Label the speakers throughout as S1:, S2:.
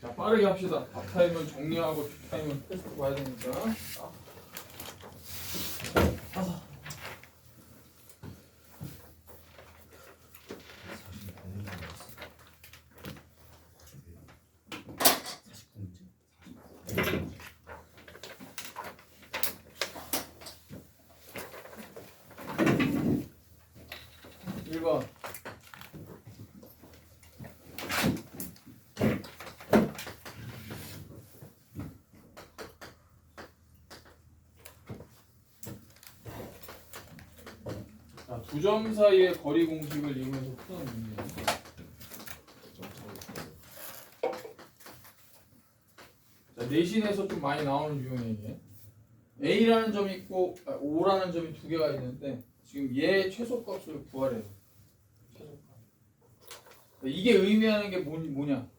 S1: 자, 빠르게 합시다. 앞타임은 정리하고 뒷타임은 테스트 봐야 되니까. 두 점 사이의 거리 공식을 이용해서 푸는 문제예요. 자, 내신에서 좀 많이 나오는 유형이에요. 이게. A라는 점이 있고 O라는 점이 두 개가 있는데 지금 얘의 최소값을 구하래요. 최소값. 이게 의미하는 게 뭐냐?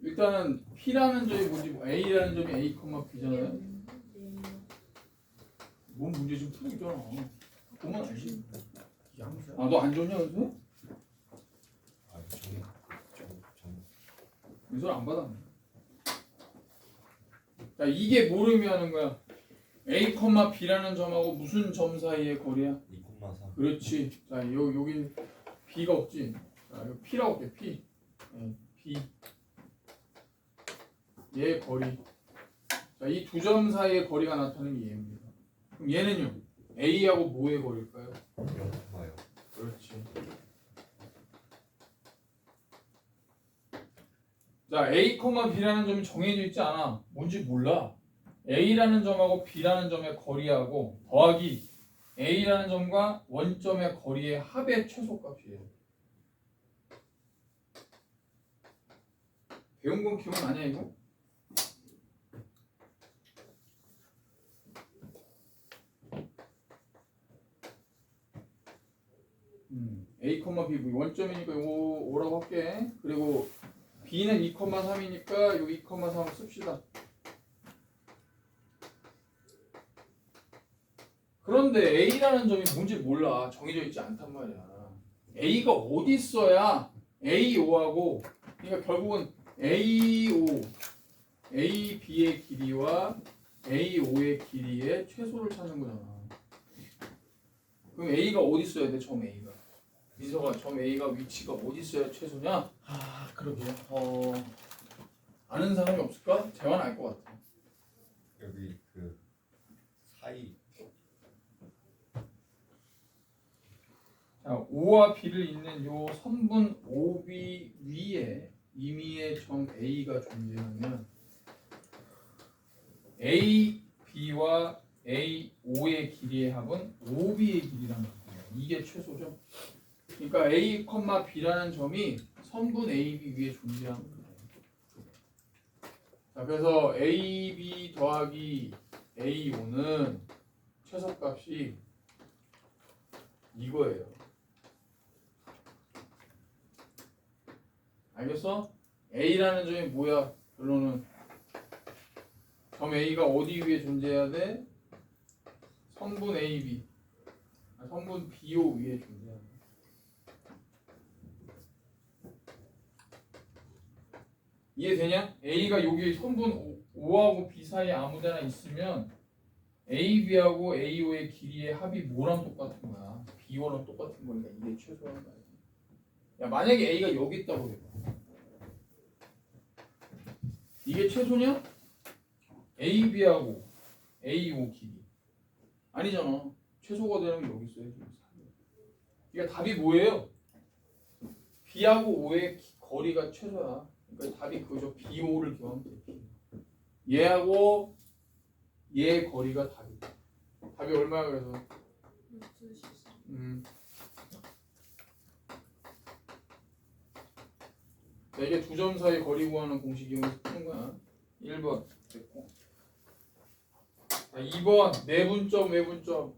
S1: 일단은 P라는 점이 뭔지 A라는 점이 A, B잖아요. 뭔 문제 좀 풀고 있잖아. 보면 알지. 아, 너 안 좋냐, 은수?
S2: 아,
S1: 은수를 안 받았네. 자, 이게 뭘 의미하는 거야? A, B라는 점하고 무슨 점 사이의 거리야?
S2: 2,3.
S1: 그렇지. 자, 여기 B가 없지. 자, 여기 P라고 할게. P. 네, P. 얘의 거리. 자, 이 두 점 사이의 거리가 나타나는 게 얘입니다. 그럼 얘는요? A하고 뭐의 거리일까요?
S2: 0,5요.
S1: 그렇지. 자, A, B라는 점이 정해져 있지 않아. 뭔지 몰라. A라는 점하고 B라는 점의 거리하고 더하기 A라는 점과 원점의 거리의 합의 최소값이에요. 배운 건 기억나냐 이거? A, B 원점이니까 이거 5라고 할게. 그리고 B는 2,3이니까 여기 2,3 씁시다. 그런데 A라는 점이 뭔지 몰라. 정해져 있지 않단 말이야. A가 어디 있어야 A5하고 그러니까 결국은 A5, AB의 길이와 A5의 길이의 최소를 찾는 거잖아. 그럼 A가 어디 있어야 돼? 점 A가. 민서가 점 A가 위치가 어디 있어야 최소냐? 아, 그러게. 아는 사람이 없을까? 재환 알 것 같아.
S2: 여기 그 사이.
S1: 자, O와 B를 잇는 요 선분 OB 위에 임의의 점 A가 존재하면 A, B와 A, O의 길이의 합은 OB의 길이란 말이에요. 이게 최소죠. 그러니까 A, B라는 점이 선분 AB 위에 존재하는 거예요. 자, 그래서 AB 더하기 A5는 최소값이 이거예요. 알겠어? A라는 점이 뭐야? 결론은 점 A가 어디 위에 존재해야 돼? 선분 AB, 선분 BO 위에 존재해야 돼. 이해되냐? A가 여기 선분 O하고 B 사이에 아무데나 있으면 AB하고 AO의 길이의 합이 뭐랑 똑같은 거야? BO랑 똑같은 거니까 이게 최소한 거야. 야, 만약에 A가 여기 있다고 해봐. 이게 최소냐? AB하고 AO 길이 아니잖아. 최소가 되는 게 여기 있어야지. 그러니까 답이 뭐예요? B하고 O의 거리가 최소야. 그러니까 답이 그거죠. BO를 구하면 돼. 얘하고 얘의 거리가 답이다. 답이 얼마야 그래서? 자, 이게 두 점 사이 거리 구하는 공식 이용해서 푸는 거야. 1번 됐고. 자, 2번 내분점 외분점.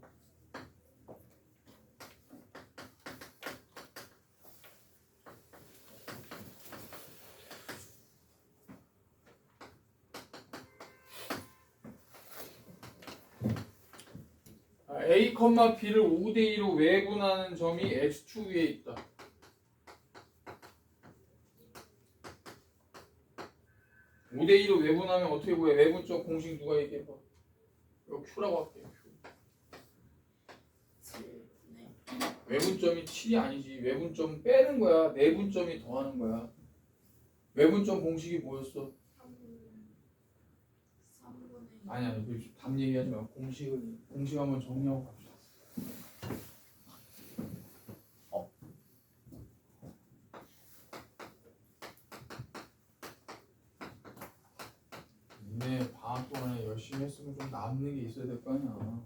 S1: A, B를 5대2로 외분하는 점이 X축 위에 있다. 5대2로 외분하면 어떻게 구해? 외분점 공식 누가 얘기해봐. 이거 Q라고 할게요. Q.
S3: 7분의
S1: 외분점이 7이 아니지. 외분점 빼는 거야. 내분점이 더하는 거야. 외분점 공식이 뭐였어?
S3: 3분의
S1: 아니야. 답 얘기하지 말고 공식 한번 정리하고 갑시다. 니네 방학 동안에 열심히 했으면 좀 남는 게 있어야 될 거 아니야.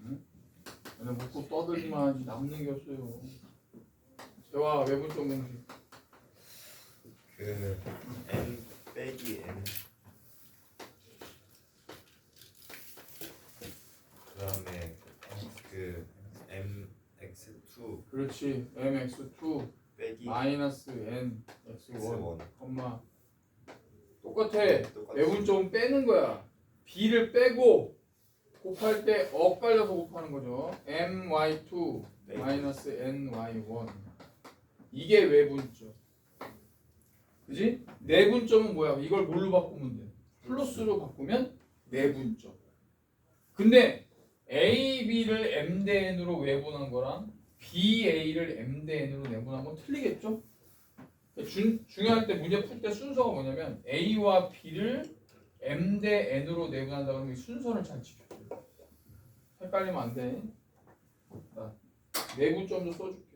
S1: 응? 맨날 묻고 떠들기만 하지 남는 게 없어요. 재화 외분점 공식.
S2: 그 n 빼기 n 그다음에 그 mx2
S1: 그렇지. mx2
S2: 빼기
S1: 마이너스 n x1
S2: x1
S1: 콤마 똑같아.
S2: 똑같이
S1: 외분점 빼는 거야. b를 빼고 곱할 때 엇갈려서 곱하는 거죠. my2 마이너스 ny1 이게 외분점. 그지? 내분점은 뭐야? 이걸 뭘로 바꾸면 돼? 플러스로 바꾸면 내분점. 근데 a, b를 m 대 n으로 외분한 거랑 b, a를 m 대 n으로 내분한 건 틀리겠죠? 중요할 때 문제 풀 때 순서가 뭐냐면 a와 b를 m 대 n으로 내분한다 그러면 이 순서를 잘 지켜줘. 헷갈리면 안 돼. 자, 내분점도 써줄게.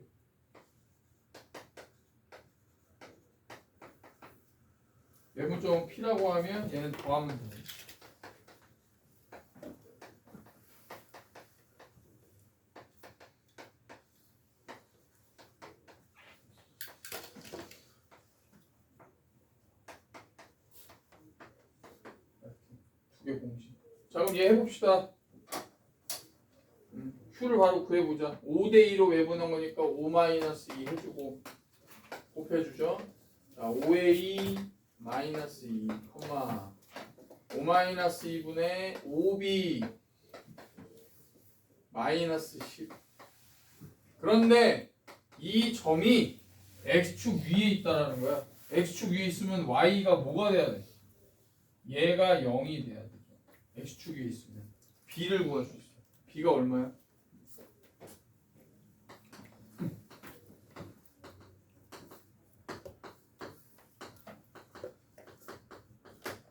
S1: 내분점은 p라고 하면 얘는 더하면 돼. 두 개 공식. 자 그럼 얘 해봅시다. Q를 바로 구해보자. 5대2로 외분한 거니까 5-2 해주고 곱해주죠. 자 5A 마이너스 2, 5-2분의 5B 마이너스 10. 그런데 이 점이 X축 위에 있다라는 거야. X축 위에 있으면 Y가 뭐가 돼야 돼? 얘가 0이 돼야 되죠. X축 위에 있으면 B를 구할 수 있어. B가 얼마야?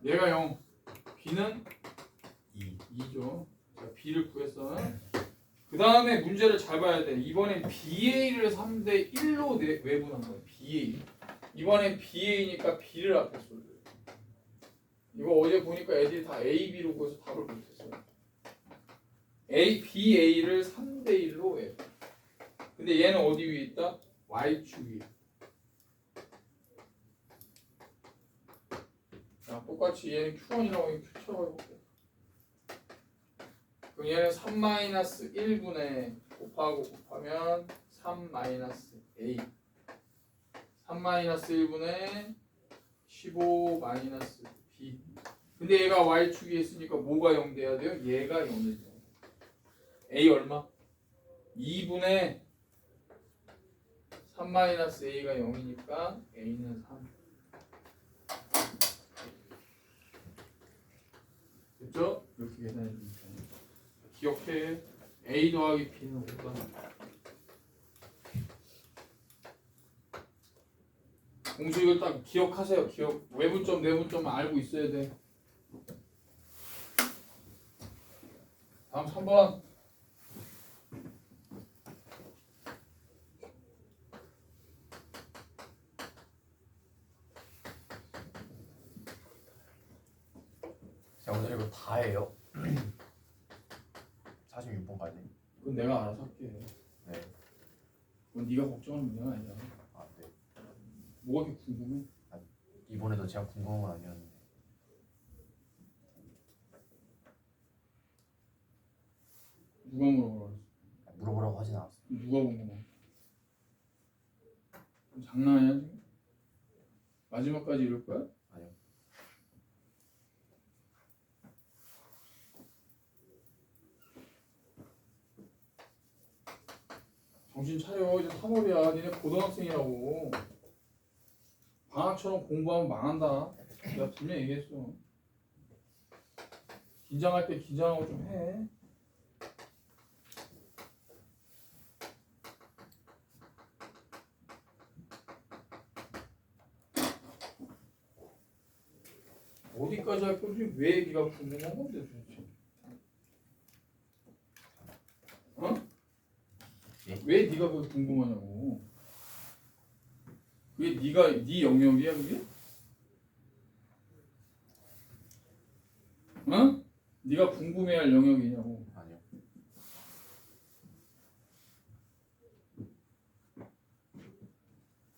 S1: 얘가 0, B는 2죠. 자, B를 구했어. 그 다음에 문제를 잘 봐야 돼. 이번엔 BA를 3대 1로 외분한 거야. BA. 이번엔 BA니까 B를 앞에 쏠 돼. 이거 어제 보니까 애들이 다 A, B로 구해서 답을 못했어요. BA를 3대 1로 외분. 근데 얘는 어디 위에 있다? Y축 위에. 자, 똑같이 얘는 Q1이라고 하면 Q처럼 해볼게. 그럼 얘는 3-1분의 곱하면 3-A 3-1분의 15-B. 근데 얘가 Y축에 있으니까 뭐가 0 돼야 돼요? 얘가 0이 돼요. A 얼마? 2분의 3-A가 0이니까 A는 3. 됐죠? 이렇게 계산해 주면 돼. 기억해. A 더하기 B는 5다. 공식을 딱 기억하세요. 외분점, 내분점 알고 있어야 돼. 다음 3번.
S4: 자, 오늘 이거 다 해요. 46번까지.
S1: 그건 내가 알아서 할게.
S4: 네.
S1: 그건 네가 걱정하는 문제가 아니잖아.
S4: 아, 네.
S1: 뭐가 이렇게 궁금해?
S4: 이번에도 제가 궁금한 건 아니었는데.
S1: 누가 물어보라 그랬어?
S4: 물어보라고 하진 않았어요.
S1: 누가 궁금해? 장난이야 지금? 마지막까지 이럴 거야?
S4: 아니요.
S1: 정신 차려. 이제 3월이야. 니네 고등학생이라고. 방학처럼 공부하면 망한다. 내가 분명히 얘기했어. 긴장할 때 긴장하고 좀 해. 어디까지 할 건지 왜 네가 궁금한 건데 도대체? 어?
S4: 예?
S1: 왜 네가 그게 궁금하냐고? 그게 네 영역이야 그게? 어? 네가 궁금해할 영역이냐고?
S4: 아니요.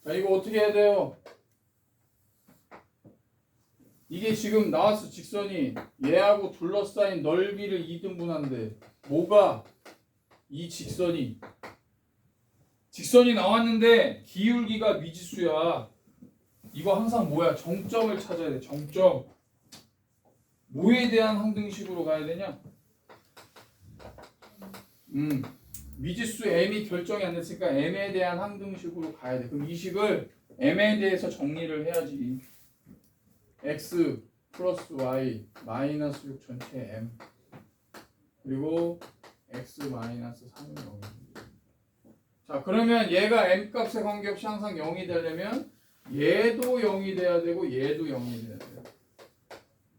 S1: 자 이거 어떻게 해야 돼요? 이게 지금 나왔어 직선이 얘하고 둘러싸인 넓이를 2등분한데 뭐가 이 직선이 나왔는데 기울기가 미지수야. 이거 항상 뭐야? 정점을 찾아야 돼. 정점. 뭐에 대한 항등식으로 가야 되냐? 미지수 m이 결정이 안 됐으니까 m에 대한 항등식으로 가야 돼. 그럼 이 식을 m에 대해서 정리를 해야지. x 플러스 y 마이너스 6 전체 m 그리고 x 마이너스 3은 0. 자 그러면 얘가 m 값에 관계없이 항상 0이 되려면 얘도 0이 돼야 되고 얘도 0이 돼야 돼요.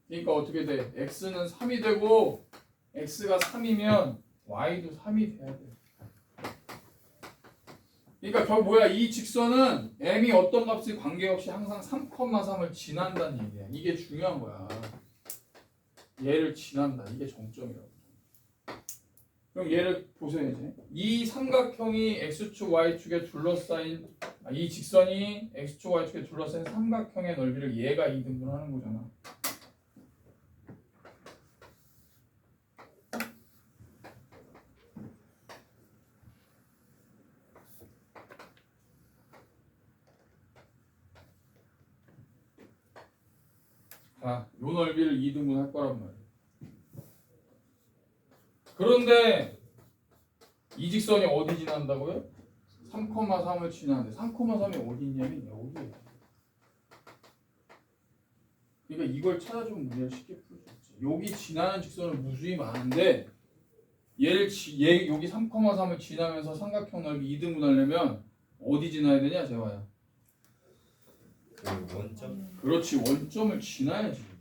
S1: 그러니까 어떻게 돼? x는 3이 되고 x가 3이면 y도 3이 돼야 돼. 그러니까 결국 뭐야? 이 직선은 m이 어떤 값에 관계없이 항상 3,3을 지난다는 얘기야. 이게 중요한 거야. 얘를 지난다. 이게 정점이라고. 그럼 얘를 보세요 이제. 이 삼각형이 x축 y축에 둘러싸인 이 직선이 x축 y축에 둘러싸인 삼각형의 넓이를 얘가 2등분하는 거잖아. 자, 요 넓이를 2등분 할 거란 말이에요. 그런데 이 직선이 어디 지난다고요? 3,3을 지나는데 3,3이 어디 있냐면 여기에. 그러니까 이걸 찾아주면 문제를 쉽게 풀 수 있지. 여기 지나는 직선은 무수히 많은데 얘 여기 3,3을 지나면서 삼각형 넓이 2등분 하려면 어디 지나야 되냐 재화야?
S2: 그 원점
S1: 그렇지 원점을 지나야지.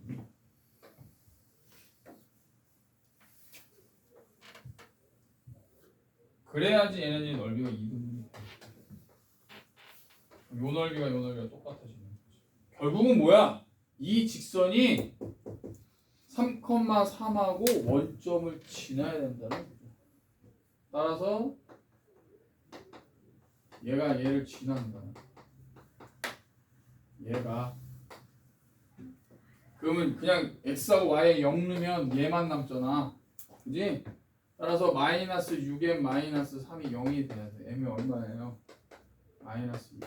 S1: 그래야지 얘네들이 넓이가 2등분이 돼. 요 넓이가 똑같아지는 거지. 결국은 뭐야? 이 직선이 3,3하고 원점을 지나야 된다는 거죠. 따라서 얘가 얘를 지난다. 얘가 그러면 그냥 x하고 y에 0 넣으면 얘만 남잖아. 그지? 따라서 마이너스 6m 마이너스 3이 0이 돼야 돼. m이 얼마예요? 마이너스 6.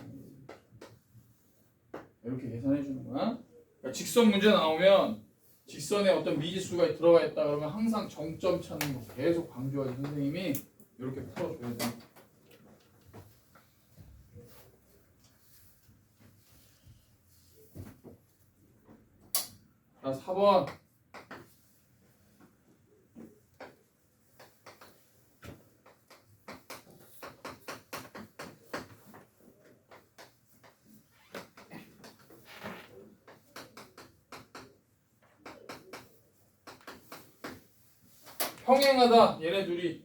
S1: 이렇게 계산해 주는 거야. 그러니까 직선 문제 나오면 직선에 어떤 미지수가 들어가 있다 그러면 항상 정점 찾는 거 계속 강조하지 선생님이 이렇게 풀어줘야 돼. 자 4번 평행하다 얘네 둘이.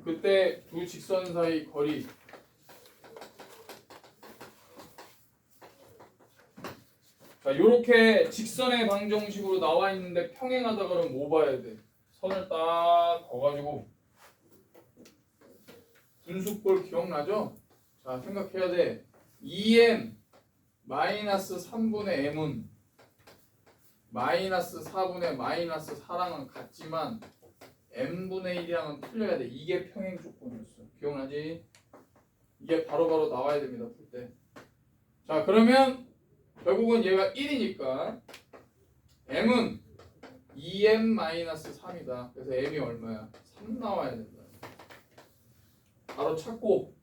S1: 그때 두 직선 사이 거리 자 요렇게 직선의 방정식으로 나와 있는데 평행하다 그러면 뭐 봐야 돼? 선을 딱 그어가지고 분수꼴 기억나죠? 자 생각해야 돼. 2m 마이너스 3분의 m은 마이너스 4분의 마이너스 4랑은 같지만 m분의 1이랑은 틀려야 돼. 이게 평행 조건이었어. 기억나지? 이게 바로바로 나와야 됩니다. 풀 때. 자 그러면 결국은 얘가 1이니까 m은 2m-3이다. 그래서 m이 얼마야? 3 나와야 된다. 바로 찾고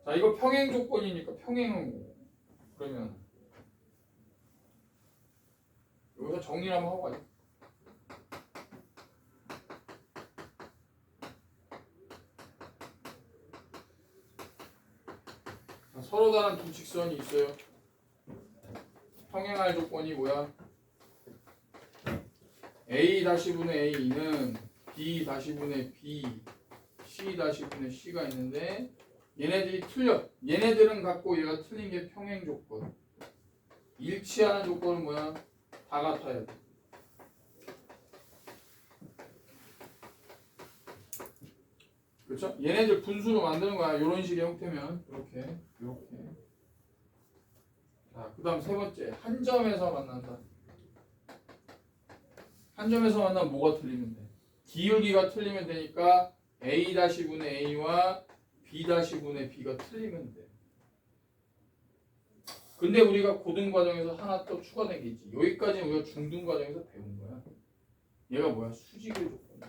S1: 자 이거 평행 조건이니까 평행은 그러면 정리를 한번 하고 가자. 자, 서로 다른 두 직선이 있어요. 평행할 조건이 뭐야? A-분의 A는 B-분의 B, C-분의 C가 있는데 얘네들이 틀려. 얘네들은 같고 얘가 틀린 게 평행 조건. 일치하는 조건은 뭐야? 다 같아야 돼. 그렇죠? 얘네들 분수로 만드는 거야. 이런 식의 형태면 이렇게. 자, 그다음 세 번째 한 점에서 만난다. 한 점에서 만나면 뭐가 틀리면 돼? 기울기가 틀리면 되니까 A-분의 A와 B-분의 B가 틀리면 돼. 근데 우리가 고등 과정에서 하나 또 추가된 게 있지. 여기까지는 우리가 중등 과정에서 배운 거야. 얘가 뭐야? 수직의 조건이야.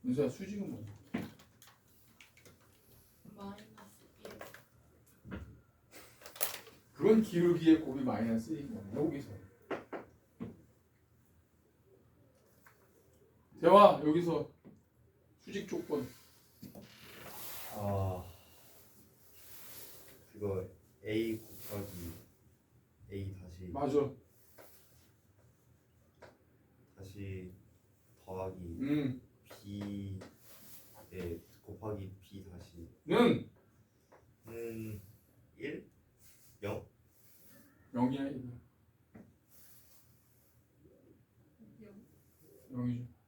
S1: 민서야, 수직은 뭐야?
S3: 마이너스 1.
S1: 그건 기울기의 곱이 마이너스 1인 거야. 여기서. 대화 여기서 수직 조건.
S2: 아 그거 A 곱하기 A
S1: 맞아.
S2: 다시 더하기 B 곱하기 B 다시
S1: 는
S2: 1 0
S1: 0이야 1이야. 0이죠.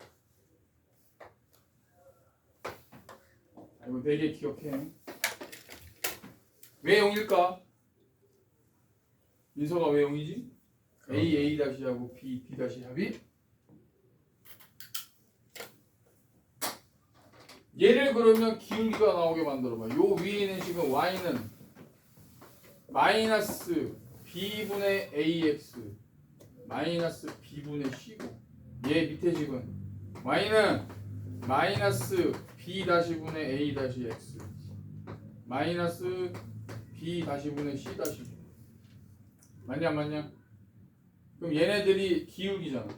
S1: 이거 4개 기억해. 왜 0일까? 민서가 왜 0이지? A 다시하고 B 다시 합이? 얘를 그러면 기울기가 나오게 만들어봐. 요 위에 있는 지금 Y는 마이너스 B분의 AX 마이너스 B분의 C고 얘 밑에 지금 Y는 마이너스 B-분의 A-X 마이너스 B-분의 C-. 맞냐 안 맞냐? 그럼 얘네들이 기울기잖아.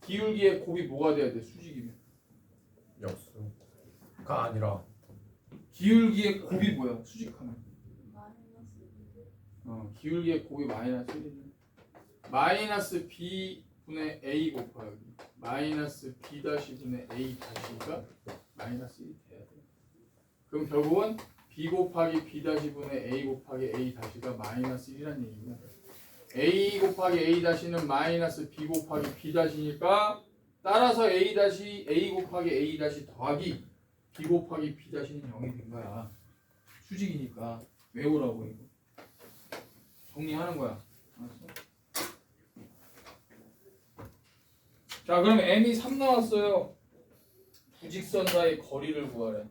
S1: 기울기의 곱이 뭐가 돼야 돼? 수직이면.
S4: 역수가 아니라
S1: 기울기의 곱이 뭐야? 수직하면.
S3: 마이너스 1.
S1: 기울기의 곱이 마이너스 1이면 마이너스 B분의 A 곱하기 마이너스 B-분의 A-가 마이너스 1이 돼야 돼. 그럼 결국은 B 곱하기 B-분의 A 곱하기 A-가 마이너스 1이라는 얘기고 A 곱하기 A-는 마이너스 B 곱하기 B-니까 따라서 A 곱하기 A- 더하기 B 곱하기 B-는 0이 된 거야. 수직이니까 외우라고 이거. 정리하는 거야. 알았어? 자, 그럼 m이 3 나왔어요. 두 직선 사이 거리를 구하래.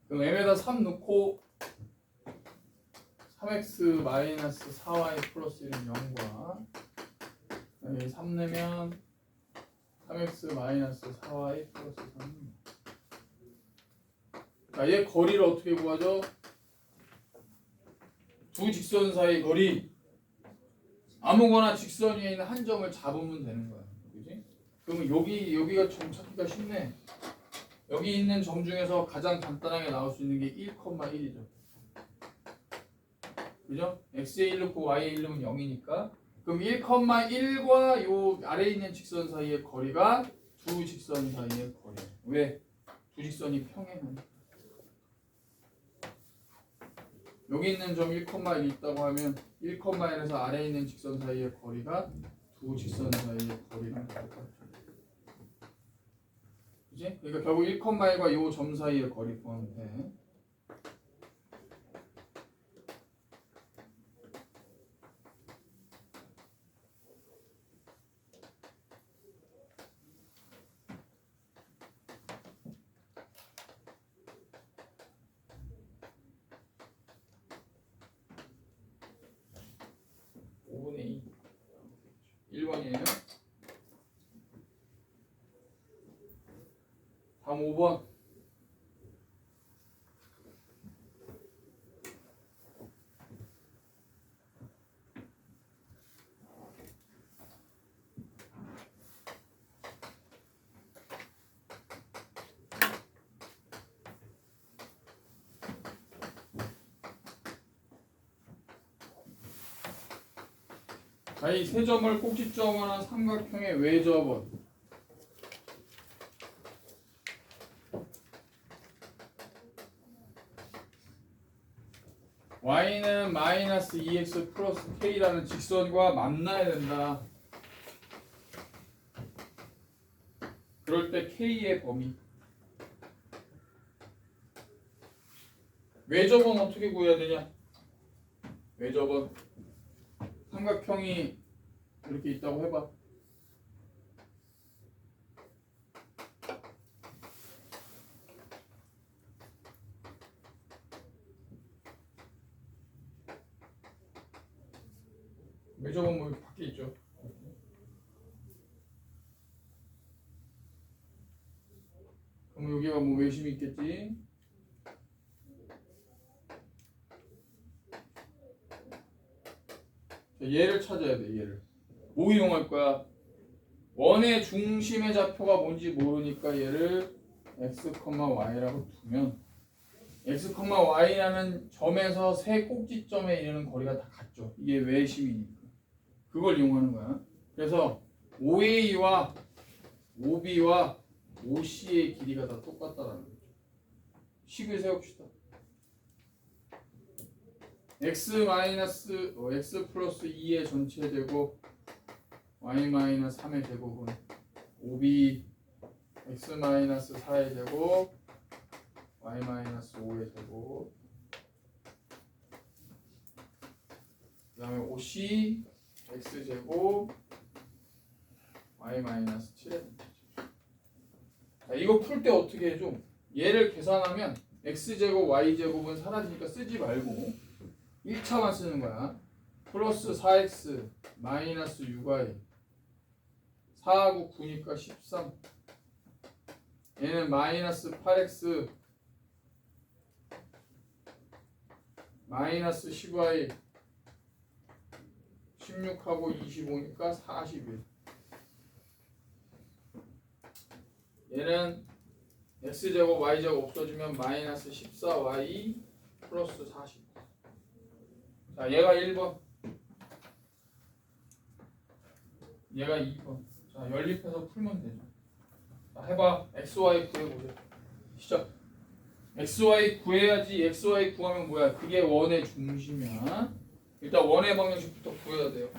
S1: 그럼 m에다 3 넣고 3x 마이너스 4y 플러스 1은 0과 여기 3 내면 3x 마이너스 4y 플러스 3. 자, 얘 거리를 어떻게 구하죠? 두 직선 사이 거리 아무거나 직선 위에 있는 한 점을 잡으면 되는 거야. 그지? 그러면 여기가 점 찾기가 쉽네. 여기 있는 점 중에서 가장 간단하게 나올 수 있는 게 1,1이죠. 그죠? x에 1 넣고 y에 1 넣으면 0이니까 그럼 1,1과 요 아래에 있는 직선 사이의 거리가 두 직선 사이의 거리. 왜? 두 직선이 평행하니까. 여기 있는 점 1,1이 있다고 하면 1,1에서 아래에 있는 직선 사이의 거리가 두 직선 사이의 거리랑 똑같아요. 그지? 그러니까 결국 1,1과 요 점 사이의 거리 구하면 돼. 다음 5번. 자, 이 세 점을 꼭지점을 한 삼각형의 외접은 y는 마이너스 2x 플러스 k라는 직선과 만나야 된다. 그럴 때 k의 범위. 외접은 어떻게 구해야 되냐? 외접은 삼각형이 이렇게 있다고 해봐. 외접은 뭐 밖에 있죠. 그럼 여기가 뭐 외심이 있겠지? 자, 얘를 찾아야 돼. 얘를 뭐 이용할 거야? 원의 중심의 좌표가 뭔지 모르니까 얘를 x, y라고 두면 x, y라는 점에서 세 꼭지점에 이르는 거리가 다 같죠. 이게 외심이니까 그걸 이용하는 거야. 그래서 OA와 OB와 OC의 길이가 다 똑같다라는 거죠. 식을 세웁시다. x 플러스 2의 전체 제곱 y 마이너스 3의 제곱은 OB x 마이너스 4의 제곱 y 마이너스 5의 제곱 그 다음에 OC x 제곱 y 마이너스 7의 제곱. 자, 이거 풀 때 어떻게 해줘? 얘를 계산하면 x 제곱 y 제곱은 사라지니까 쓰지 말고 1차만 쓰는 거야. 플러스 4x 마이너스 6y 4하고 9니까 13. 얘는 마이너스 8x 마이너스 10y 16하고 25니까 41. 얘는 x제곱 y제곱 없어지면 마이너스 14y 플러스 40. 자, 얘가 1번 얘가 2번. 자, 연립해서 풀면 되죠. 자, 해봐. xy 구해보자. 시작. xy 구해야지. xy 구하면 뭐야? 그게 원의 중심이야. 일단 원의 방정식부터 구해야 돼요.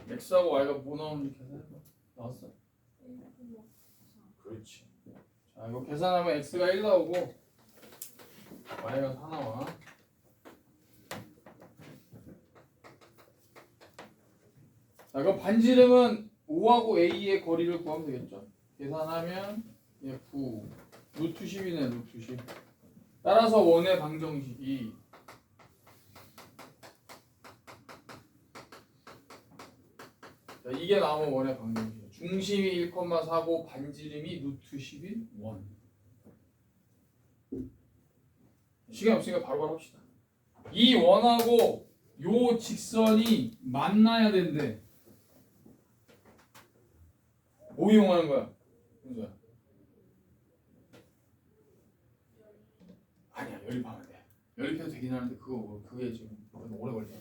S1: x하고 y가 뭐 나오는지 계산해봐. 나왔어? 그렇지. 자, 이거 계산하면 x가 1 나오고 y가 4 나와. 자, 그럼 반지름은 5하고 a의 거리를 구하면 되겠죠? 계산하면 얘 9 루트 10이네. 루트 10. 따라서 원의 방정식이 자, 이게 나오면 원의 방정식이야. 중심이 1,4고 반지름이 루트 10인 원. 시간 없으니까 바로바로 합시다. 이 원하고 요 직선이 만나야 된대. 뭐 이용하는 거야? 현수야. 아니야, 연립하면 돼. 연립해도 되긴 하는데 그게 지금 너무 오래 걸려.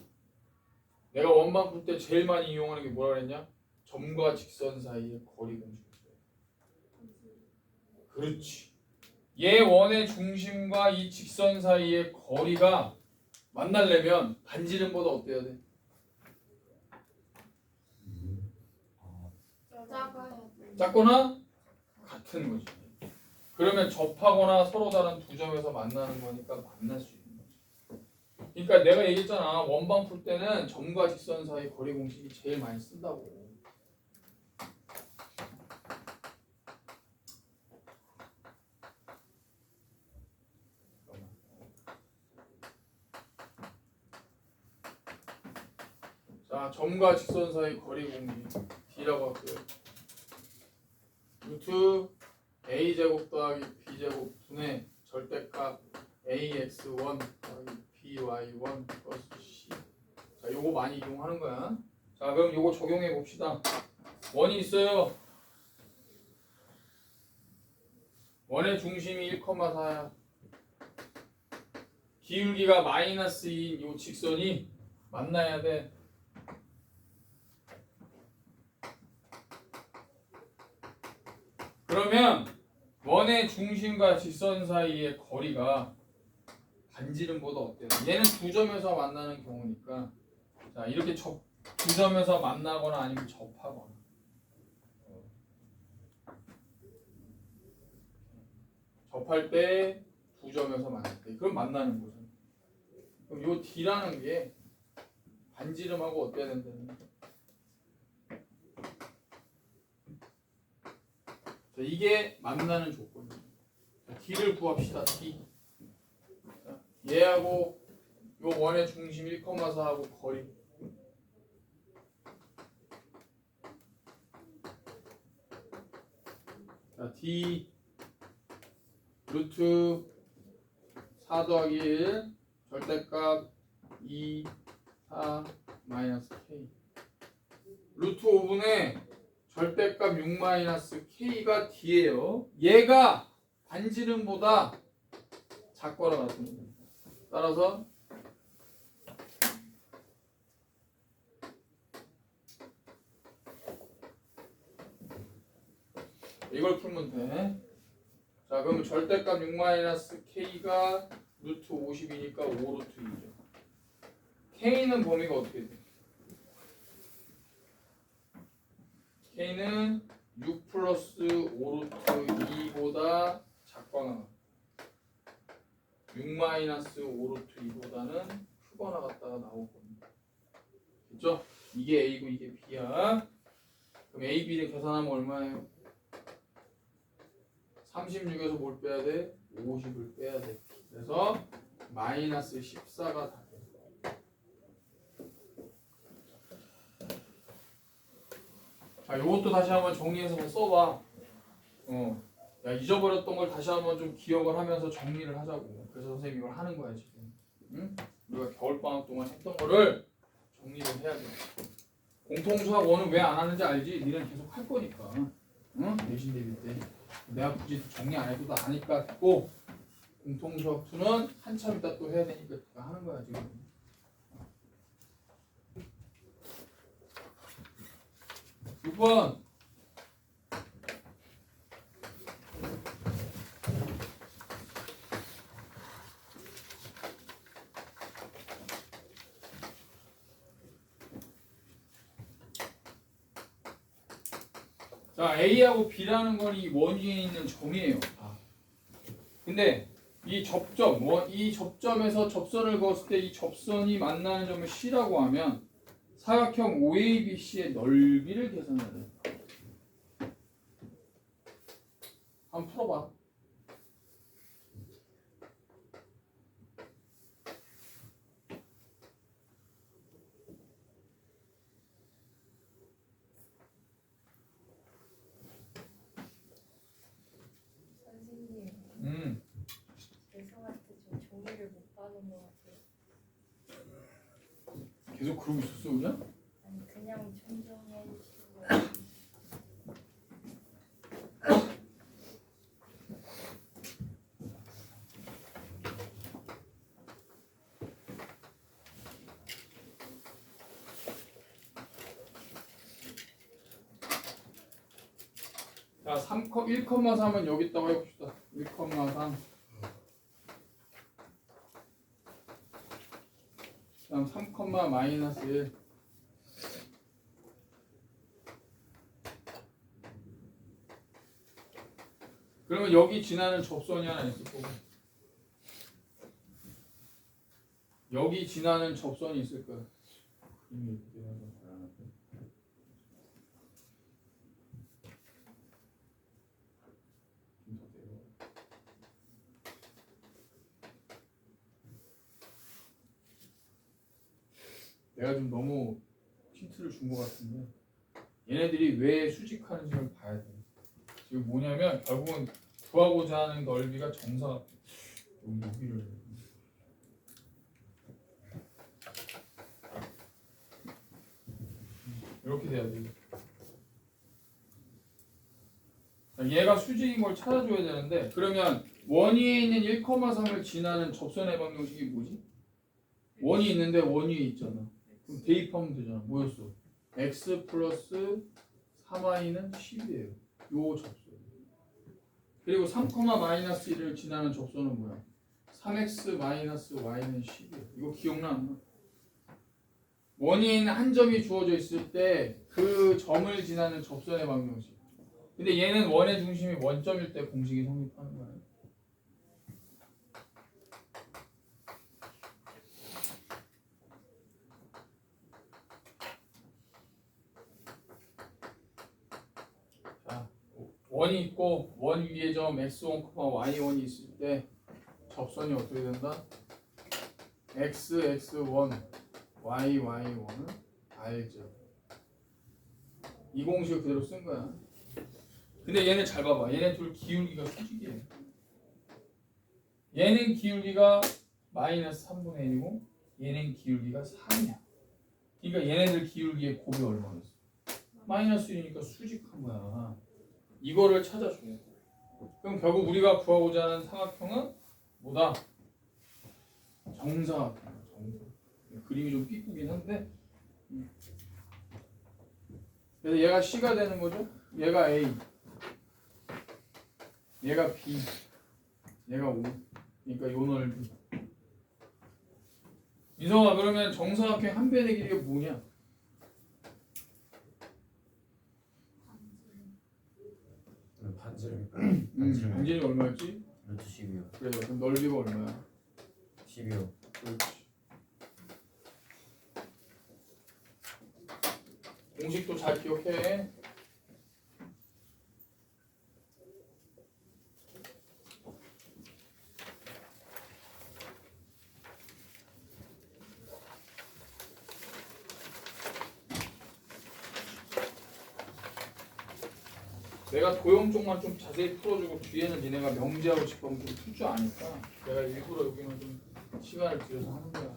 S1: 내가 원방 풀 때 제일 많이 이용하는 게 뭐라 그랬냐? 점과 직선 사이의 거리 공식이었어요. 그렇지. 얘 원의 중심과 이 직선 사이의 거리가 만나려면 반지름보다 어때야 돼?
S3: 작아야 돼.
S1: 작거나 같은 거지. 그러면 접하거나 서로 다른 두 점에서 만나는 거니까 만날 수 있는 거지. 그러니까 내가 얘기했잖아. 원방 풀 때는 점과 직선 사이 거리 공식이 제일 많이 쓴다고. 자, 점과 직선 사이 거리 공식 D라고 할게요. 루트 a제곱 더하기 b제곱 분의 절대값 ax1 더하기 by1 플러스 c. 자, 요거 많이 이용하는 거야. 자, 그럼 요거 적용해 봅시다. 원이 있어요. 원의 중심이 1,4야. 기울기가 마이너스 2인 요 직선이 만나야 돼. 그러면 원의 중심과 직선 사이의 거리가 반지름보다 어때요? 얘는 두 점에서 만나는 경우니까 자 이렇게 두 점에서 만나거나 아니면 접하거나 접할 때 두 점에서 만날 때 그럼 만나는 거죠. 그럼 요 D라는 게 반지름하고 어때야 된다는 거예요? 자, 이게 만나는 조건이에요. D를 구합시다. D. 자, 얘하고 요 원의 중심 1,4하고 거리. 자, D 루트 4 더하기 1 절대값 2, 4, 마이너스 K 루트 5분의 절대값 6 마이너스 K가 D예요. 얘가 반지름보다 작거나 같습니다. 따라서 이걸 풀면 돼. 자, 그러면 절대값 6 마이너스 K가 루트 50이니까 5 루트 2죠. K는 범위가 어떻게 돼? K는 6 플러스 5 루트 2보다 작거나 6 마이너스 5 루트 2보다는 크거나 같다가 나올 겁니다. 그죠? 이게 A고 이게 B야. 그럼 A, B를 계산하면 얼마예요? 36에서 뭘 빼야 돼? 50을 빼야 돼. 그래서 마이너스 14가 다 돼. 자, 요것도 다시 한번 정리해서 써봐. 야, 잊어버렸던 걸 다시 한번 좀 기억을 하면서 정리를 하자고. 그래서 선생님이 이걸 하는 거야 지금. 응? 우리가 겨울방학 동안 했던 거를 정리를 해야 돼. 공통수학 1은 왜 안 하는지 알지? 니는 계속 할 거니까. 응? 내신 대비 때. 내가 굳이 정리 안 해도 다 아니까 됐고, 공통수학 2는 한참 이따 또 해야 되니까 다 하는 거야 지금. 육 번 자, A하고 B라는 건 이 원위에 있는 점이에요. 근데 이 접점, 이 접점에서 접선을 그었을 때 이 접선이 만나는 점을 C라고 하면 사각형 OABC의 넓이를 계산해야 돼. 한번 풀어봐.
S3: 선생님, 죄송한데 좀 종이를 못 받은 것 같아요.
S1: 계속 그러고 있었어 그냥?
S3: 아니 그냥 존중해 주시고.
S1: 자, 1,3은 여기다가 해봅시다. 1,3. 그다음 3, 마이너스 1. 그러면 여기 지나는 접선이 하나 있을 거고 여기 지나는 접선이 있을 거야. 이미 이렇게 되면 내가 좀 너무 힌트를 준 것 같은데 얘네들이 왜 수직하는지를 봐야 돼. 지금 뭐냐면 결국은 구하고자 하는 넓이가 정사 여기를 이렇게 돼야 돼. 얘가 수직인 걸 찾아줘야 되는데 그러면 원위에 있는 1,3을 지나는 접선의 방정식이 뭐지? 원이 있는데 원 위에 있잖아. 그럼 대입하면 되잖아. 뭐였어? x 플러스 3y는 10이에요. 요 접선. 그리고 3, 마이너스 1을 지나는 접선은 뭐야? 3x 마이너스 y는 10이에요. 이거 기억나 안 나? 원이 있는 한 점이 주어져 있을 때 그 점을 지나는 접선의 방정식. 근데 얘는 원의 중심이 원점일 때 공식이 성립하는 거야. 자, 원이 있고 원 위에 점 x1, y1이 있을 때 접선이 어떻게 된다? x, x1, y, y1은 r죠. 이 공식을 그대로 쓴 거야. 근데 얘는 잘 봐봐. 얘네 둘 기울기가 수직이에요. 얘는 기울기가 마이너스 3분의 1이고 얘는 기울기가 3이야. 그러니까 얘네들 기울기의 곱이 얼마겠어? 마이너스 1이니까 수직한 거야. 이거를 찾아줘야 돼. 그럼 결국 우리가 구하고자 하는 삼각형은 뭐다? 정사각형이야. 정사. 그림이 좀 삐꾸긴 한데 그래서 얘가 C가 되는 거죠. 얘가 A, 얘가 B, 얘가 O. 그러니까 요 넓이. 민성아 그러면 정사각형 한 변의 길이가 뭐냐? 반지름이 얼마였지?
S4: 루트 10이요.
S1: 그래 그럼 넓이가 얼마야?
S4: 10이요.
S1: 그렇지. 공식도 잘 기억해. 내가 도형 쪽만 좀 자세히 풀어주고 뒤에는 니네가 명제하고 싶으면 좀 풀 줄 아니까 내가 일부러 여기는 좀 시간을 들여서 하는 거야.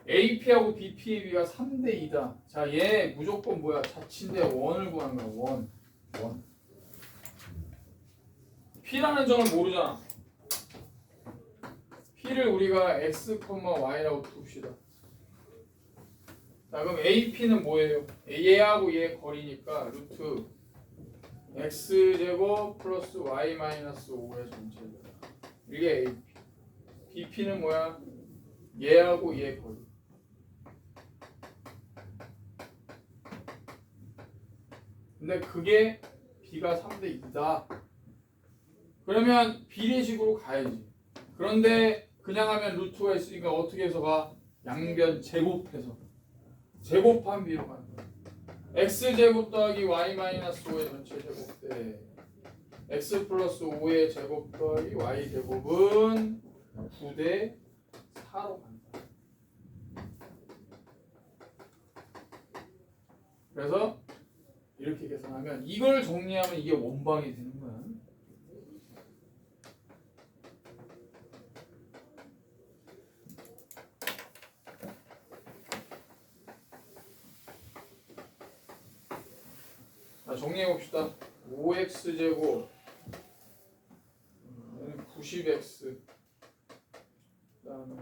S1: AP하고 BPAB가 3대 2다. 자, 얘 무조건 뭐야? 자치인데 원을 구하는 거야. 원. P라는 점을 모르잖아. P를 우리가 x, y라고 둡시다. 자, 그럼 AP는 뭐예요? 얘하고 얘 거리니까 루트 x제곱 플러스 y 마이너스 5의 전체다. 이게 AP. BP는 뭐야? 얘하고 얘 거리. 근데 그게 B가 3대 2다. 그러면 비례식으로 가야지. 그런데 그냥 하면 루트가 있으니까 어떻게 해서 가? 양변 제곱해서. 제곱한 B로 가는 거야. X제곱 더하기 Y 마이너스 5의 전체 제곱 대 X 플러스 5의 제곱 더하기 Y 제곱은 9대 4로 간다. 그래서 이렇게 계산하면 이걸 정리하면 이게 원방이 되는 거야. 자, 정리해 봅시다. 5x 제곱 90x 그다음에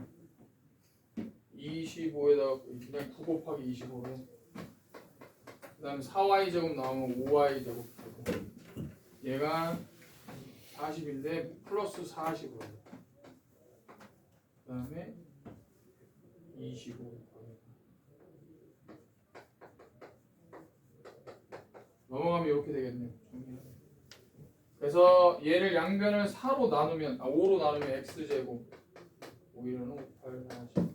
S1: 25에다가 그냥 9 곱하기 25에 그 다음에 4y제곱 나오면 5y제곱 되고 얘가 40인데 플러스 40으로 그 다음에 25 넘어가면 이렇게 되겠네요. 그래서 얘를 양변을 4로 나누면 5로 나누면 x제곱 5일은 5, 8, 40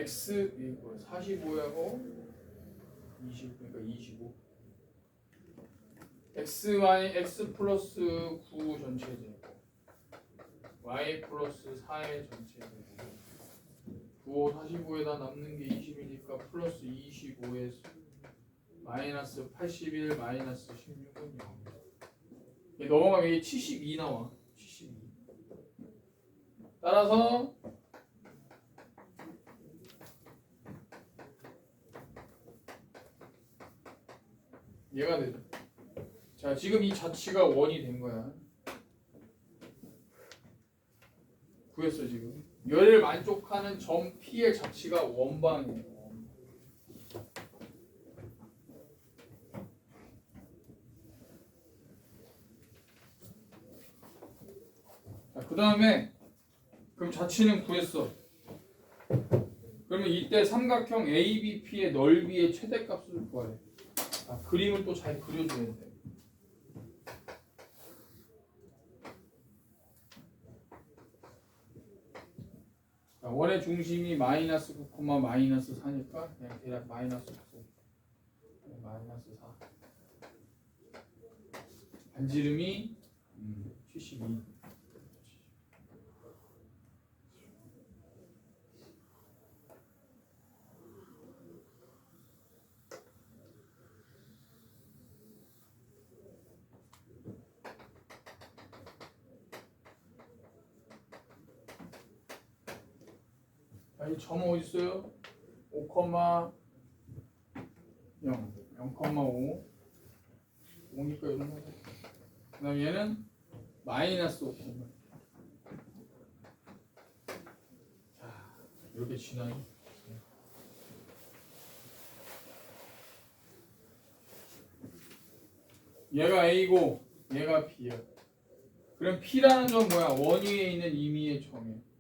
S1: x 이거 45하고 20 그러니까 25 x 플러스 9 전체 제곱 y 플러스 4의 전체 제곱 9, 45에다 남는 게 20이니까 플러스 25에서 마이너스 81 마이너스 16은 0 넘어가면 이게 72 나와 72 따라서 얘가 되죠. 자, 지금 이 자치가 원이 된 거야. 구했어 지금. 열을 만족하는 점 P의 자치가 원방이에요. 자, 그 다음에 그럼 자치는 구했어. 그러면 이때 삼각형 ABP의 넓이의 최대값을 구하래. 아, 그림을 또 잘 그려줘야 돼. 자, 원의 중심이 마이너스 9, 마이너스 4니까 그냥 대략 마이너스 9, 마이너스 4. 반지름이 72. 이 점 어디 있어요? 5, 0, 0,5 5니까 이런 거. 그 다음 얘는 마이너스 5, 자, 이렇게 지나요. 얘가 A고 얘가 B야. 그럼 P라는 건 뭐야? 원 위에 있는 임의의 점이야.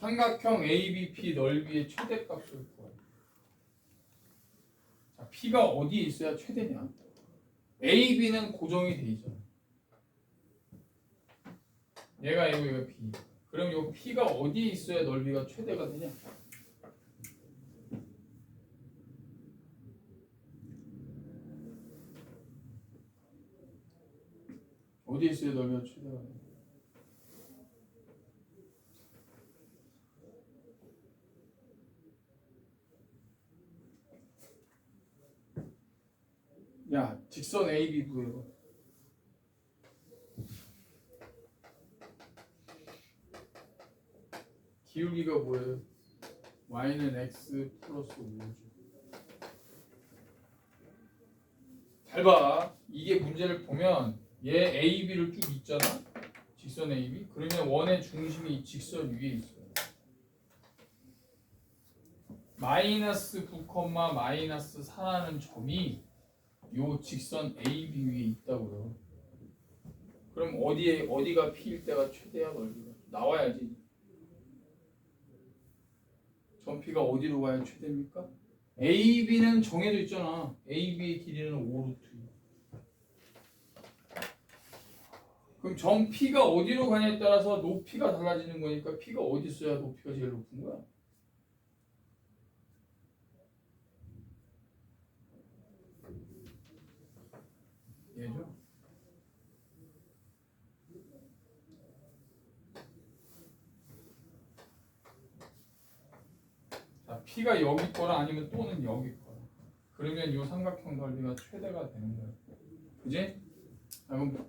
S1: 삼각형 ABP 넓이의 최대값을 구해. 자, P가 어디에 있어야 최대냐? AB는 고정이 돼 있잖아. 얘가 A고 얘가 B. 그럼 이 P가 어디에 있어야 넓이가 최대가 되냐? 어디에 있어야 넓이가 최대가 되냐? 야, 직선 AB 구해봐. 기울기가 뭐예요? y는 x 플러스 5죠. 잘 봐. 이게 문제를 보면 얘 AB를 쭉 있잖아. 직선 AB. 그러면 원의 중심이 이 직선 위에 있어요. 마이너스 9, 마이너스 4라는 점이 요 직선 AB 위에 있다고요. 그럼 어디가 P일 때가 최대야 넓이가 나와야지. 점 P가 어디로 가야 최대입니까? AB는 정해져 있잖아. AB의 길이는 5루트. 그럼 점 P가 어디로 가냐에 따라서 높이가 달라지는 거니까 P가 어디 있어야 높이가 제일 높은 거야? 얘죠. 자, P가 여기 거라 아니면 또는 여기 거라. 그러면 이 삼각형 넓이가 최대가 되는 거야. 그지? 자, 그럼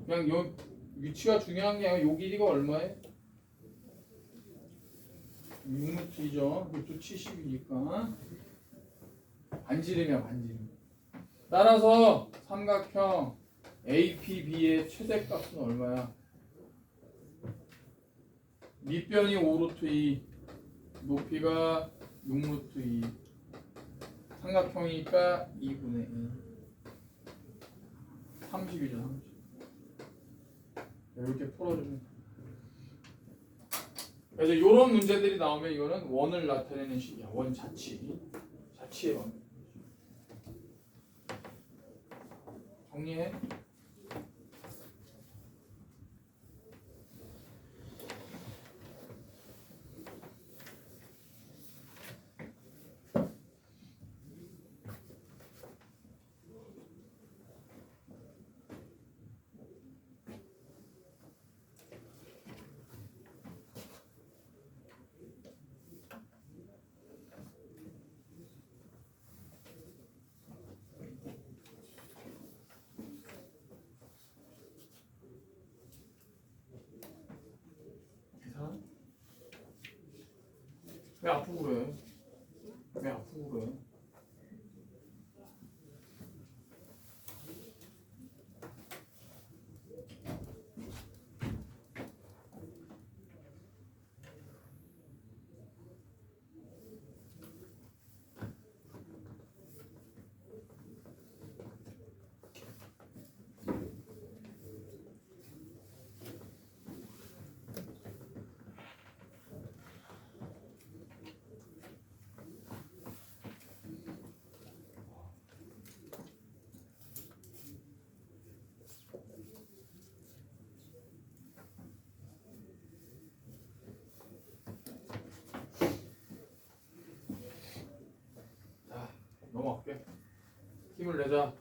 S1: 그냥 요 위치가 중요한 게 아니라 요 길이가 얼마에? 6루트이죠. 이것도 70이니까 반지름이야, 반지름. 따라서 삼각형 APB의 최대값은 얼마야? 밑변이 5루트 2, 높이가 6루트 2. 삼각형이니까 2분의 1. 30이죠, 30. 이렇게 풀어주면. 그래서 이런 문제들이 나오면 이거는 원을 나타내는 식이야. 원 자치. 자치의 원. 정리해. 왜 아프고 그래? 왜 아프고 그래? 넘어갈게. 힘을 내자.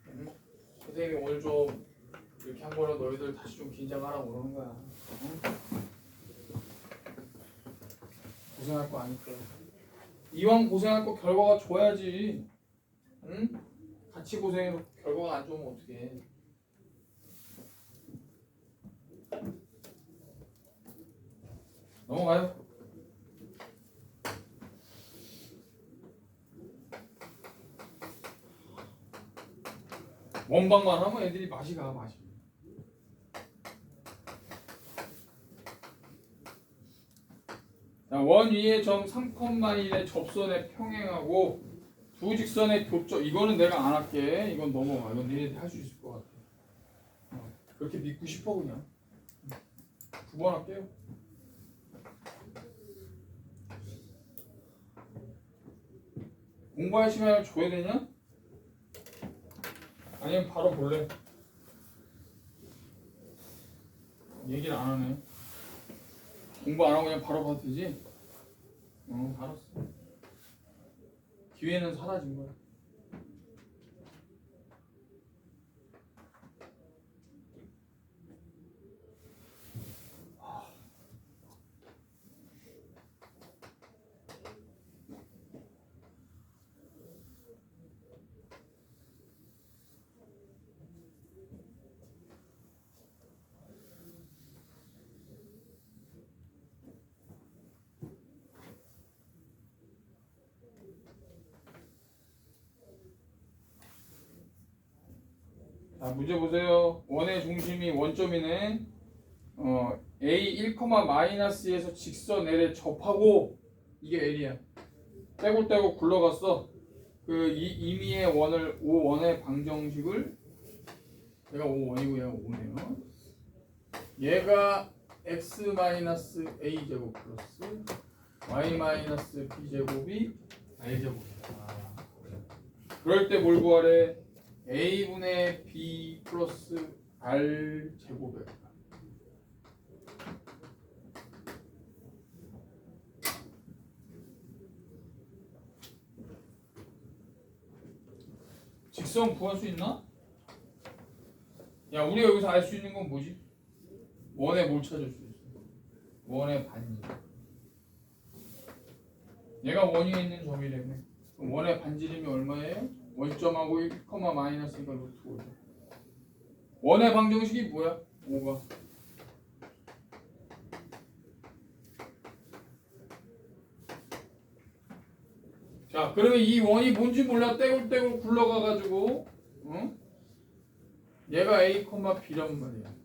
S1: 응? 선생님이 오늘 좀 이렇게 한 거라 너희들 다시 좀 긴장하라고 그러는 거야. 응? 고생할 거 아니까. 이왕 고생할 거 결과가 좋아야지. 응? 같이 고생해도 결과가 안 좋으면 어떡해. 넘어가요. 원방만 하면 애들이 맛이 가, 맛이. 자, 원 위의 점 3,1의 접선에 평행하고 두 직선의 교점. 이거는 내가 안 할게. 이건 넘어가. 이건 너희들이 할 수 있을 것 같아. 그렇게 믿고 싶어 그냥. 9번 할게요. 공부할 시간을 줘야 되냐? 아니면 바로 볼래? 얘기를 안 하네. 공부 안 하고 그냥 바로 봐도 되지? 알았어. 기회는 사라진 거야. 자, 문제 보세요. 원의 중심이 원점이네. A 1,-에서 직선 L에 접하고 이게 L이야. 떼고 굴러갔어. 그 임의의 원을 5원의 방정식을 얘가 5원이고 얘가 5네요. 얘가 x-a 제곱 플러스 y-b 제곱이 r 제곱이다. 그럴 때 뭘 구하래? a분의 b 플러스 r 제곱에 직선 구할 수 있나? 야, 우리가 여기서 알 수 있는 건 뭐지? 원에 뭘 찾을 수 있어? 원의 반지. 얘가 원 위에 있는 점이라며. 그럼 원의 반지름이 얼마예요? 원점하고 1, 마이너스니까 루트 5죠. 원의 방정식이 뭐야? 5가. 자, 그러면 이 원이 뭔지 몰라 떼굴떼굴 굴러가가지고, 응? 얘가 A, B란 말이야.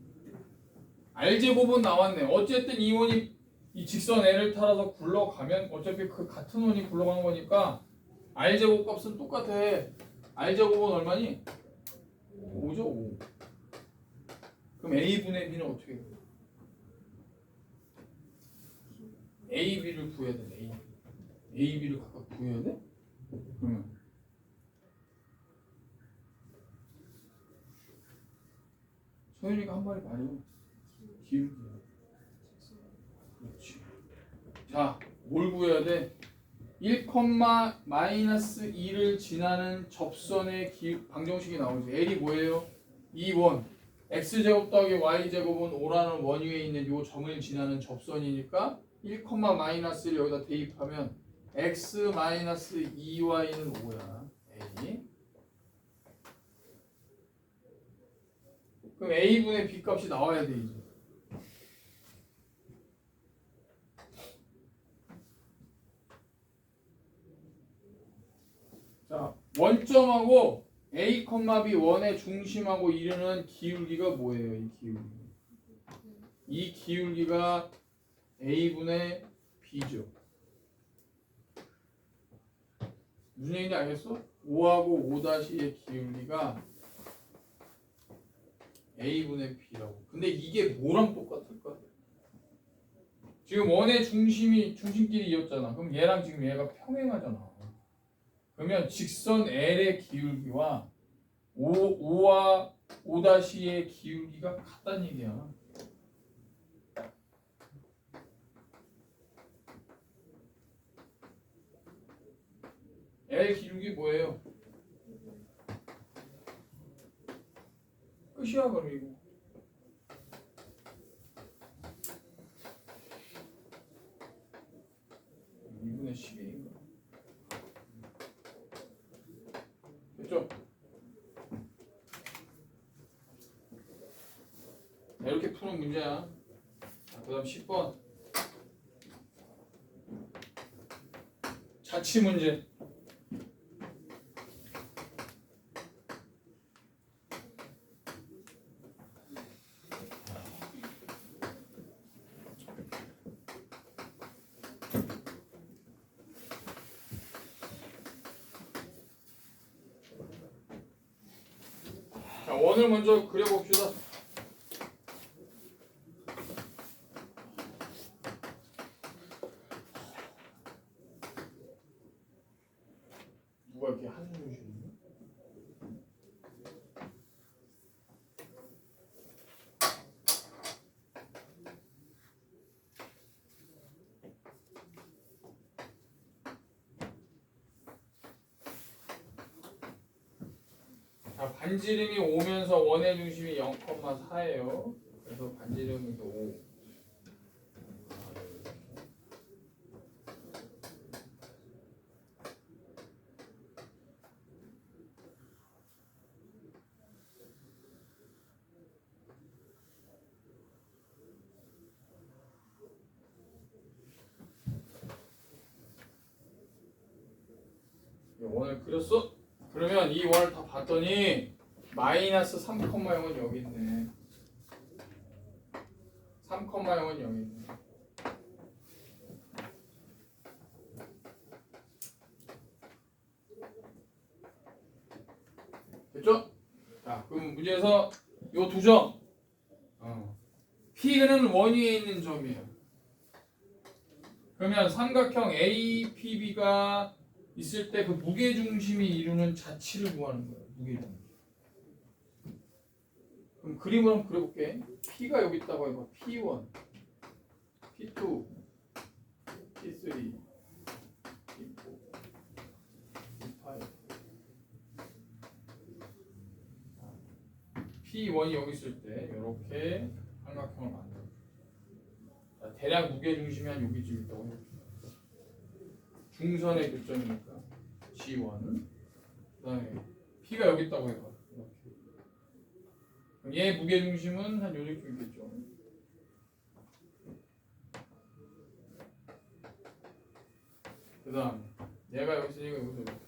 S1: R제곱은 나왔네. 어쨌든 이 원이 이 직선 L을 따라서 굴러가면 어차피 그 같은 원이 굴러가는 거니까 R제곱 값은 똑같아. R제곱은 얼마니? 5죠, 5. 그럼 A분의 B는 어떻게 해? A, B를 구해야 돼. A, B를 각각 구해야 돼? 그러면 소연이가 한 말이 말이야. 기울기야. 그렇지. 자, 뭘 구해야 돼? 1,-2를 지나는 접선의 방정식이 나오지. L이 뭐예요? 2원. x제곱 더하기 y제곱은 5라는 원 위에 있는 요 점을 지나는 접선이니까 1,-를 여기다 대입하면 x-2y는 5야. A. 그럼 a분의 b 값이 나와야 돼 이제. 자, 원점하고 a, b 원의 중심하고 이르는 기울기가 뭐예요? 이 기울기. 이 기울기가 a분의 b죠. 무슨 얘기인지 알겠어? 5하고 5-의 기울기가 a분의 b라고. 근데 이게 뭐랑 똑같을까? 지금 원의 중심끼리 이었잖아. 그럼 얘랑 지금 얘가 평행하잖아. 그러면 직선 L의 기울기와 5와 5-의 기울기가 같다는 얘기야. L 기울기 뭐예요? 끝이야 그럼 이거. 이분의 12인가? 됐죠? 이렇게 푸는 문제야. 그 다음 10번 자치 문제. 자, 원을 먼저 그려봅시다. 누가 이렇게 한숨 쉬는 자, 반지름이 오면서 원의 중심이 0,4예요. 그래서 반지름이 5. 원을 그렸어? 그러면 이 원을 다 봤더니 마이너스 3,0은 여기 있네. 3,0은 여기 있네. 됐죠? 자, 그럼 문제에서 요 두 점. P는 원 위에 있는 점이에요. 그러면 삼각형 APB가 있을 때 그 무게중심이 이루는 자치를 구하는 거예요. 무게중심. 그럼 그림을 한번 그려볼게. P가 여기 있다고 해봐. P1, P2, P3, P4, P5. P1이 여기 있을 때 이렇게 삼각형을 만들어. 자, 대략 무게중심이 한 여기쯤 있다고 해볼게. 중선의 교점이니까 G1. 그다음에 P가 여기 있다고 해봐. 이렇게. 그럼 얘 무게중심은 한 요쯤 있겠죠. 그다음 얘가 여기 있으니까 여기서 이렇게.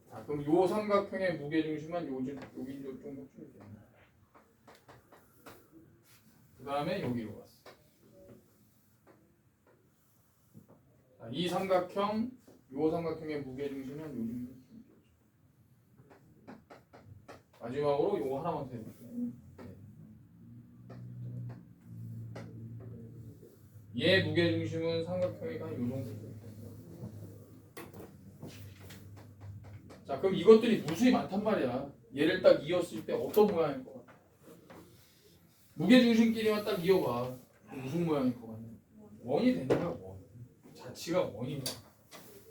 S1: 자, 그럼 요 삼각형의 무게중심은 요즘 여기 정도쯤 있겠네. 그 다음에 여기로 갔어. 자, 이 삼각형, 요 삼각형의 무게중심은 요 정도쯤 있겠죠. 마지막으로 요거 하나만 더 해볼게요. 얘 무게중심은 삼각형이 한 요 정도. 자, 그럼 이것들이 무수히 많단 말이야. 얘를 딱 이었을 때 어떤 모양일 것 같아? 무게중심끼리만 딱 이어봐. 무슨 모양일 것 같냐? 원이 되는 거야, 원. 자치가 원이야.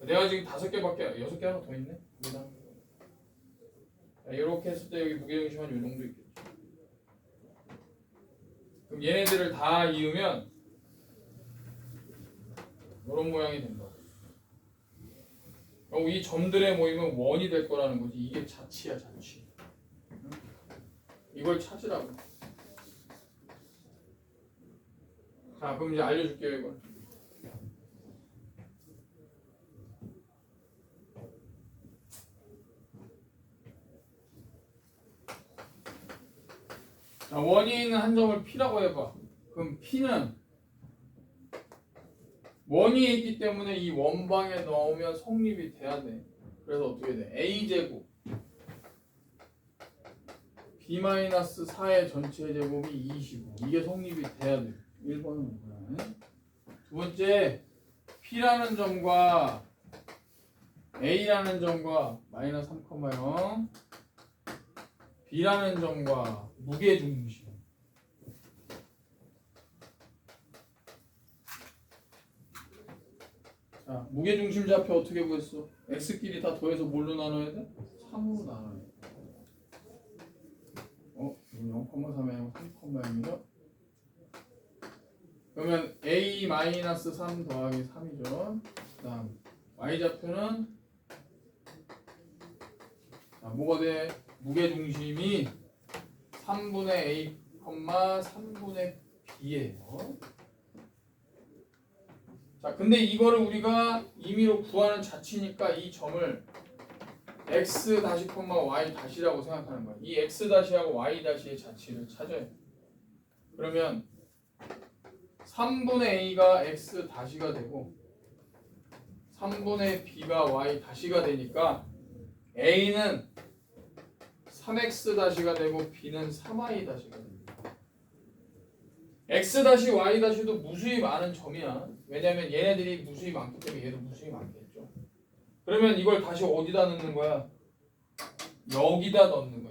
S1: 내가 지금 5개밖에, 6개 하나 더 있네? 이렇게 했을 때 여기 무게중심 한 요 정도 있겠죠. 그럼 얘네들을 다 이으면 이런 모양이 된다고. 그럼 이 점들의 모임은 원이 될 거라는 거지. 이게 자치야, 자치. 응? 이걸 찾으라고. 자, 그럼 이제 알려줄게요, 이걸. 자, 원이 있는 한 점을 P라고 해봐. 그럼 P는 원이 있기 때문에 이 원방에 넣으면 성립이 돼야 돼. 그래서 어떻게 돼? A제곱 B-4의 전체 제곱이 25. 이게 성립이 돼야 돼. 1번은 뭐야? 두 번째, P라는 점과 A라는 점과 마이너스 3,0 B라는 점과 무게중심. 자, 무게중심 좌표 어떻게 구했어? x끼리 다 더해서 뭘로 나눠야 돼? 3으로 나눠야 돼. 0,3에 3,0이죠? 그러면 a-3 더하기 3이죠. 그 다음 y좌표는 자, 뭐가 돼? 무게중심이 3분의 a, 3분의 b예요. 자, 근데 이거를 우리가 임의로 구하는 자치니까 이 점을 x 다시 y 다시라고 생각하는 거야. 이 x 다시하고 y 다시의 자치를 찾아야 돼. 그러면 3분의 a가 x 다시가 되고 3분의 b가 y 다시가 되니까 a는 3x 다시가 되고 b는 3y 다시가 됩니다. x 다시 y 다시도 무수히 많은 점이야. 왜냐면 얘네들이 무수히 많기 때문에 얘도 무수히 많겠죠. 그러면 이걸 다시 어디다 넣는 거야? 여기다 넣는 거야.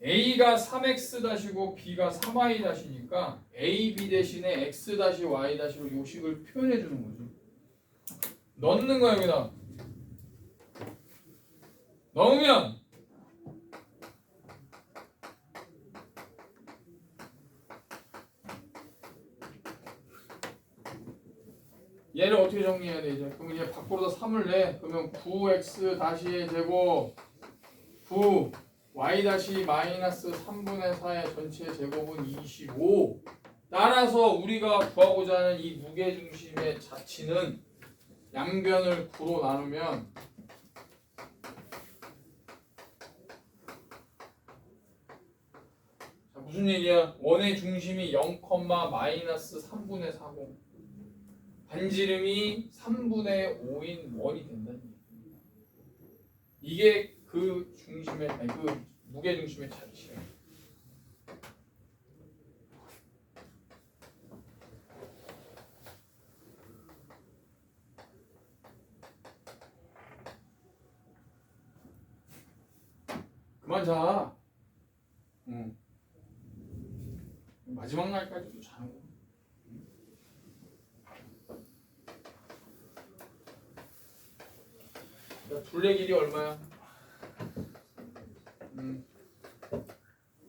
S1: a가 3x 다시고 b가 3y 다시니까 a, b 대신에 x 다시 y 다시로 요식을 표현해 주는 거지. 넣는 거야 여기다. 넣으면 얘를 어떻게 정리해야 돼 이제? 그럼 이제 밖으로다 3을 내. 그러면 9x 다시의 제곱 9 y 다시 마이너스 3분의 4의 전체 제곱은 25. 따라서 우리가 구하고자 하는 이 무게중심의 자치는 양변을 9로 나누면 자, 무슨 얘기야? 원의 중심이 0, 마이너스 3분의 4고 반지름이 3분의 5인 원이 된다는 얘기입니다. 이게 그 중심의 그 무게 중심의 자치예요. 그만 자. 응. 마지막 날까지도 자는 거. 둘레 길이 얼마야?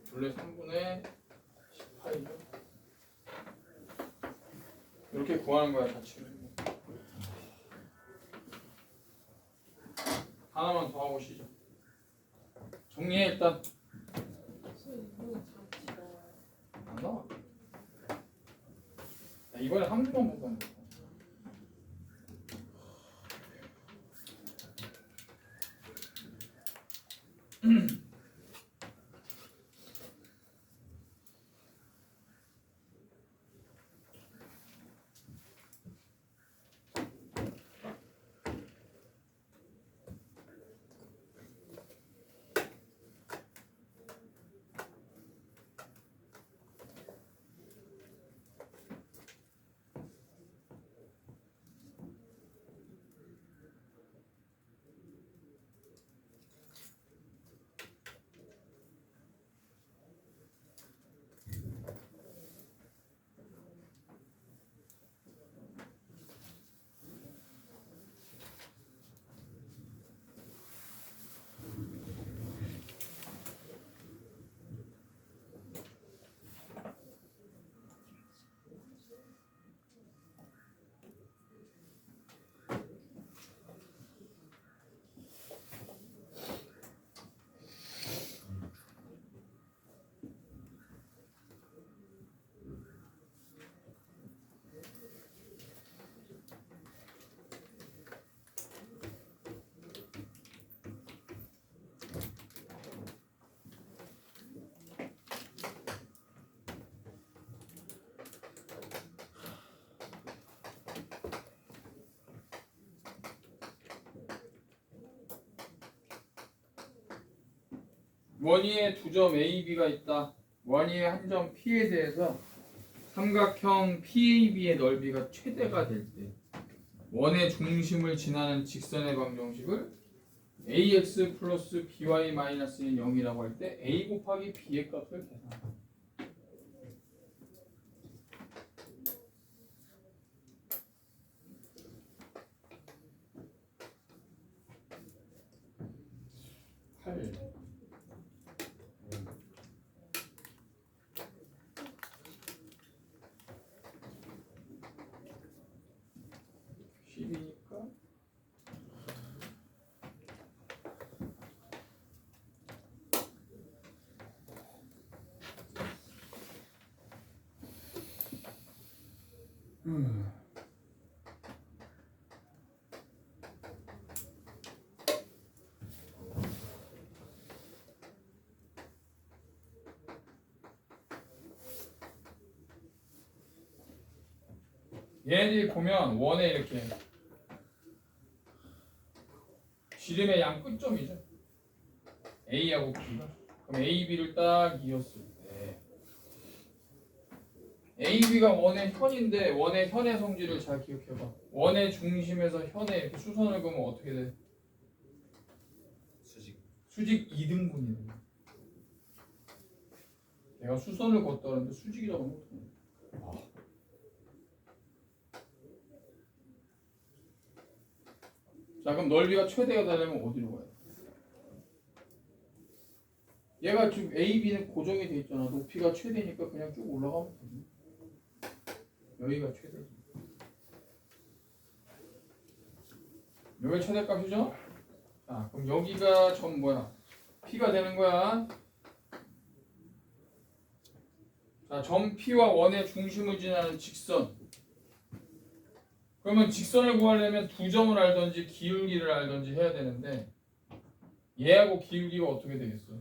S1: 둘레 3분의 18이죠. 이렇게 구하는 거야 자치를. 하나만 더 하고 쉬죠. 정리해 일단. 안 나와. 야, 이번에 한 번만 못 가는 거야. 원위에 두 점 A, B가 있다. 원위의 한 점 P에 대해서 삼각형 PAB의 넓이가 최대가 될 때 원의 중심을 지나는 직선의 방정식을 AX 플러스 BY 마이너스는 0이라고 할 때 A 곱하기 B의 값을 계산한다. 이니까 얘네들이 보면 원에 이렇게 지름의 양 끝점이죠. A하고 B가. 그럼 A, B를 딱 이었을 때 A, B가 원의 현인데 원의 현의 성질을 잘 기억해봐. 원의 중심에서 현에 이렇게 수선을 그으면 어떻게 돼? 수직 2등분이 돼. 내가 수선을 걷다는데 수직이라고 하면 어떡해? 자, 그럼 넓이가 최대가 되려면 어디로 가요? 얘가 지금 A, B는 고정이 돼 있잖아. 높이가 최대니까 그냥 쭉 올라가면 돼. 여기가 최대지. 여기 최대값이죠? 자, 그럼 여기가 전 뭐야? P가 되는 거야. 자, 점 P와 원의 중심을 지나는 직선. 그러면 직선을 구하려면 두 점을 알든지 기울기를 알든지 해야 되는데 얘하고 기울기가 어떻게 되겠어?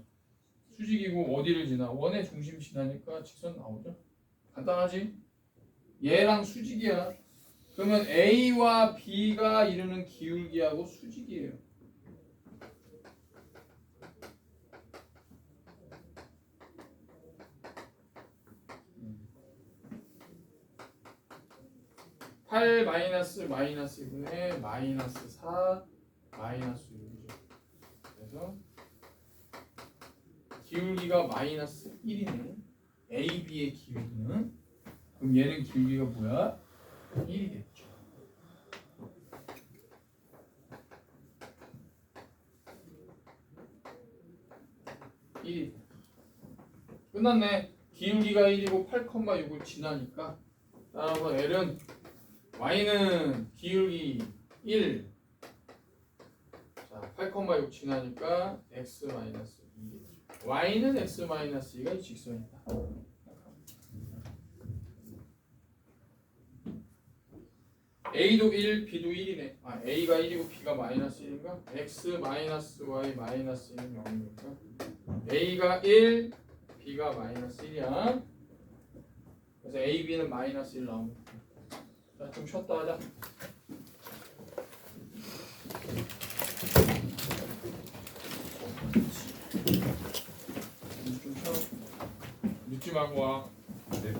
S1: 수직이고 어디를 지나? 원의 중심 지나니까 직선 나오죠? 간단하지? 얘랑 수직이야. 그러면 A와 B가 이루는 기울기하고 수직이에요. (8 마이너스 마이너스 2분의 마이너스 4 마이너스 6이죠. 그래서 기울기가 마이너스 1이네. AB의 기울기는 그럼 얘는 기울기가 뭐야? 1이겠죠. 끝났네. 기울기가 1이고 8,6을 지나니까 따라서 L은 Y는 기울기 1 자, 8,6 지나니까 X-2겠죠. Y는 X-2가 이 직선이다. A도 1, B도 1이네. 아, A가 1이고 B가 마이너스 1인가? X 마이너스 Y 마이너스 1은 0이니까 A가 1, B가 마이너스 1이야. 그래서 A, B는 마이너스 1 나옵니다. 자, 좀 쉬었다 하자. 좀 쉬어. 늦지 말고 와.
S4: 네.